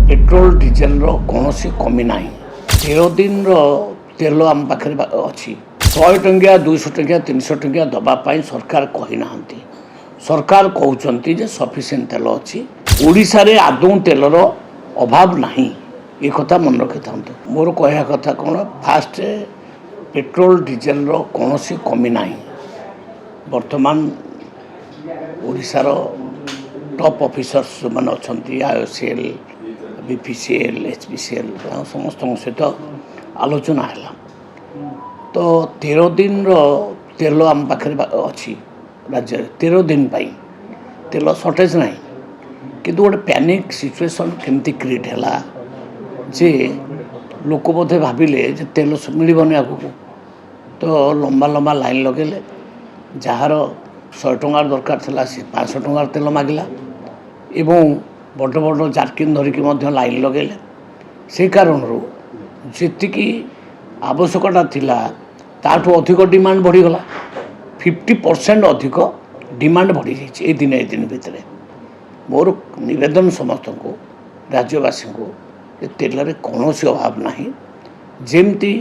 Petrol diesel कौन कमी ना 13 दिन तेल आम पाखे अच्छी 100 टंकिया 200 टंकिया 300 टंकिया दवापाई सरकार कही ना सरकार कहते जे सफिसीयंट तेल अच्छी ओडिशा रे आदौ तेलर अभाव नहीं ये कथा मन रखि था मोर कह कथा कौन फास्ट पेट्रोल डीजेल कौन कमी ना बर्तमान ओडिशार टॉप ऑफिसर्स जो मैंने अच्छा आईओसीएल बीपीसीएल एचपीसीएल समस्त सहित आलोचना है तो 13 दिन तेल आम पाखे अच्छी राज्य 13 दिन तेल सर्टेज ना किंतु गोटे पैनिक सिचुएशन केमती क्रिएट है जे लोक बोधे भाविले जे तेल मिलबनी आगू तो लंबा लंबा लाइन लगेले जार 100 टंकार दरकार था 500 टंकार तेल मागिला एवं बड़ बड़ जार्किन धरिकी लाइन लगेले से कारण जी आवश्यकता थिला ताठू अधिक डिमांड बढ़ीगला 50% अधिक डिमांड बढ़ी जाइए दिन भितर मोर निवेदन समस्त को राज्यवासी को तेल रे कौन अभाव ना जमती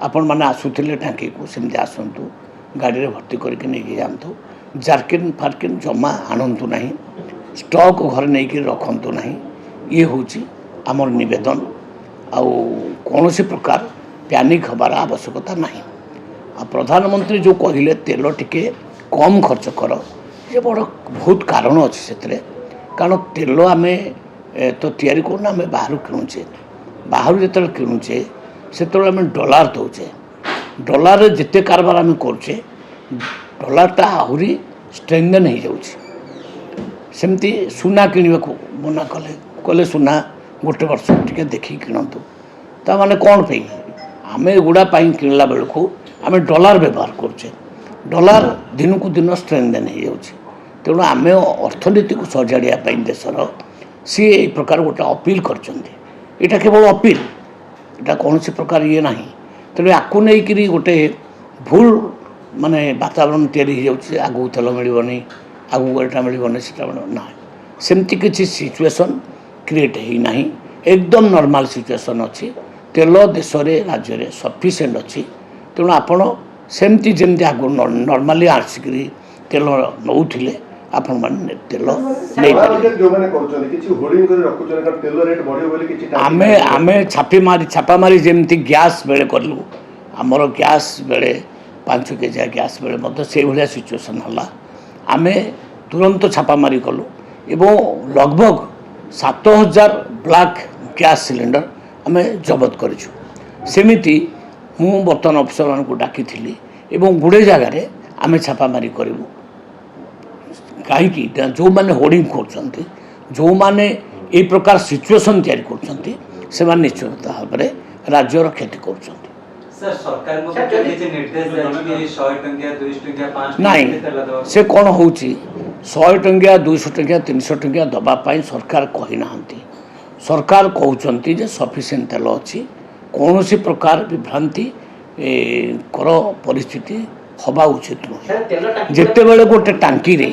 आपण मैंने आसुले टाँकी को सेमती आसतु गाड़ी में भर्ती करके नहीं जातु जार्किन फार्किन जमा आणतु ना स्टॉक घर नहीं रखतु ना ये हूँ आमर निवेदन आउ कौन प्रकार पैनिक हबार आवश्यकता ना आ प्रधानमंत्री जो कहले तेल टिके कम खर्च कर ये बड़ बहुत कारण अच्छे से कारण तेल आम तो तैयारी करना आम बाहर किणुचे बाहर जो किणुचे से आम डॉलर दौचे डॉलर जिते कारबार आम करुचे डॉलरटा आहरी स्ट्रेंथन हो जाऊँगी सेमती सुना किणवा मना कले कले सुना गोटे वर्ष टे देखिए किणतु ता माने कौन पे आम एगुड़ा किणला बेलू आम डॉलर व्यवहार करुचे डॉलर दिन को दिन स्ट्रेंथन हो जाऊँगी तेणु आम अर्थनीति को सजाड़िया देशर सी ए प्रकार गोटे अपील कर केवल अपील यहाँ कौन प्रकार ये ना तेणु आपको नहीं गोटे भूल माने वातावरण तैयारी आगू तेल मिलनी आगू एटा मिलनी से ना सेमती किसी सिचुएशन क्रिएट होना एकदम नॉर्मल सिचुएशन अच्छी तेल देश राज्य में सफिसीयंट अच्छी तेणु आपण सेमती जमती आगु नॉर्मली आसिक तेल नौले आपण मैंने तेल आमे छापा मारी जमती गैस बेले कलु आमर गैस बेले 5 केजी गैस बेले से भाया सिचुएसन है आमे तुरंत छापामारी कलु एवं लगभग 7000 ब्लैक गैस सिलेंडर आमे जबत करमती मु बर्तमान अफिसर मान को डाकी एवं गुड़े जगार आम छापामारी करूँ कहीं जो मैंने होर्डिंग कर जो मैंने ये प्रकार सिचुएसन तैयारी कर निश्चित भाव में राज्यर क्षति कर नहीं से कौन हो 100 टंकिया 200 टंकिया 300 टंकिया दवापाई सरकार कही ना सरकार कहते जे सफिसीयंट तेल अच्छी कौन प्रकार विभ्रांति कर परिस्थिति हवा उचित नुहे जिते बड़े गोटे टांकी रे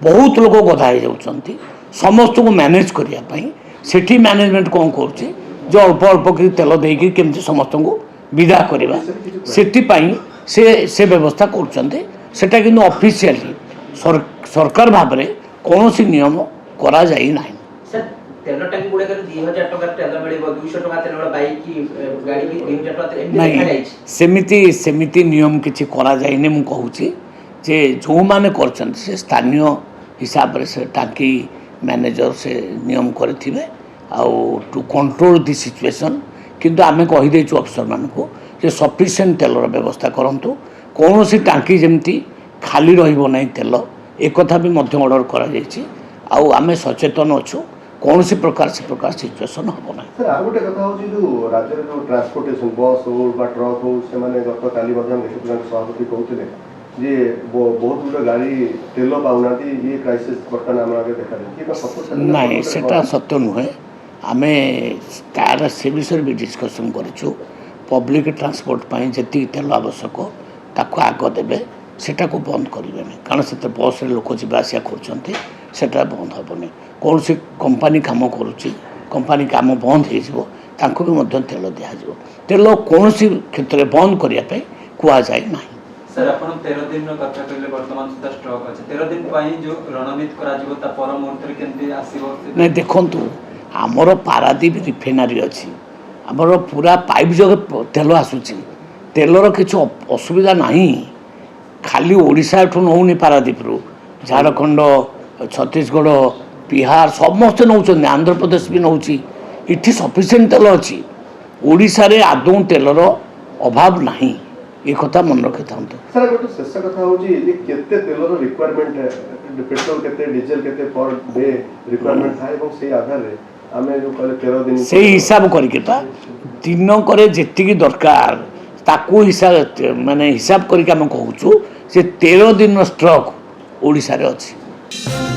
बहुत लोग गधा हो जाती समस्त को मैनेज करने सेठी मैनेजमेंट कौन कर जो अल्प अल्प कि तेल देकी केमती समस्त को विदा करवा से व्यवस्था करटा कि ऑफिशियली सरकार भाव में कौन नियम करा जाई ना तेल टांकी गुड़ा 2000 टका तेल मिलबो 200 टका तेल बाइक की गाड़ी भी 2000 टका नहीं सेमिति नियम किछि करा जाइने मु कहूची जे जो माने करछन से स्थानीय हिसाब रे से टांकी मैनेजर से नियम करथिबे आउ टू कंट्रोल द सिचुएशन किंतु आमे कहि देछु अफसर मान को जे सफिशिएंट तेलर व्यवस्था करंतु कौन सी टांकी जमती खाली रहिबो नै तेल एक कथा भी मध्य ऑर्डर करा जायछि आउ आमे सचेतन अछु कौन सी प्रकार सिचुएसन हम ना सर आ गोटे कथा हो जो राज्य रे जो ट्रांसपोर्टेशन बस हो बा ट्रक हो से माने गत काली मध्यम देखुतन सभापति कहउतले जे बहुत गुडे गाड़ी तेल पाउनाती ये क्राइसिस बर्तन हम आगे देखा कि का सपोर्ट नहीं सेटा सत्य नुहे आमे तार से विषय भी डिस्कशन करिछु पब्लिक ट्रांसपोर्ट पाई जति तेल आवश्यक ताको आग देबे सेटा को बंद करेंगे कारण से बस रे लोक जावासिया कर बंद हेनी कौन सी कंपनी कम करुच्ची कंपानी काम बंद हो तेल दिज्व तेल कौन क्षेत्र में बंद करने कहुए ना। सर आपण 13 दिन कथा कहले वर्तमान सुधा स्टॉक अछि 13 दिन पई जो रणनीति करा जिवो ता पर मुहूर्त रे केनते आसीबो नहीं देखंतु आमर पारादीप रिफाइनरी अच्छी आमर पूरा पाइप जगह तेल आसूची तेलर किसी असुविधा नहीं खाली ओडिशा ठू नौनी पारादीप रु झारखंड छत्तीसगढ़ बिहार समस्ते नौ आंध्र प्रदेश भी नौची इठी सफिशिएंट तेल अच्छी ओडिशा रे आदौ तेलर अभाव नहीं ये कथा मन रखी था। सर गोटे शेष कथा हूँ केते तेलर रिक्वायरमेंट पेट्रोल केते डीजल केते पर डे रिक्वायरमेंट था एवं से आधार रे आमे जो कहले 13 दिन से हिसाब करके दिन करे जेतिकी दरकार ताकू हिसाब माने हिसाब करके आम कहूँ से 13 दिन स्ट्रक ओडिशा रे अछि।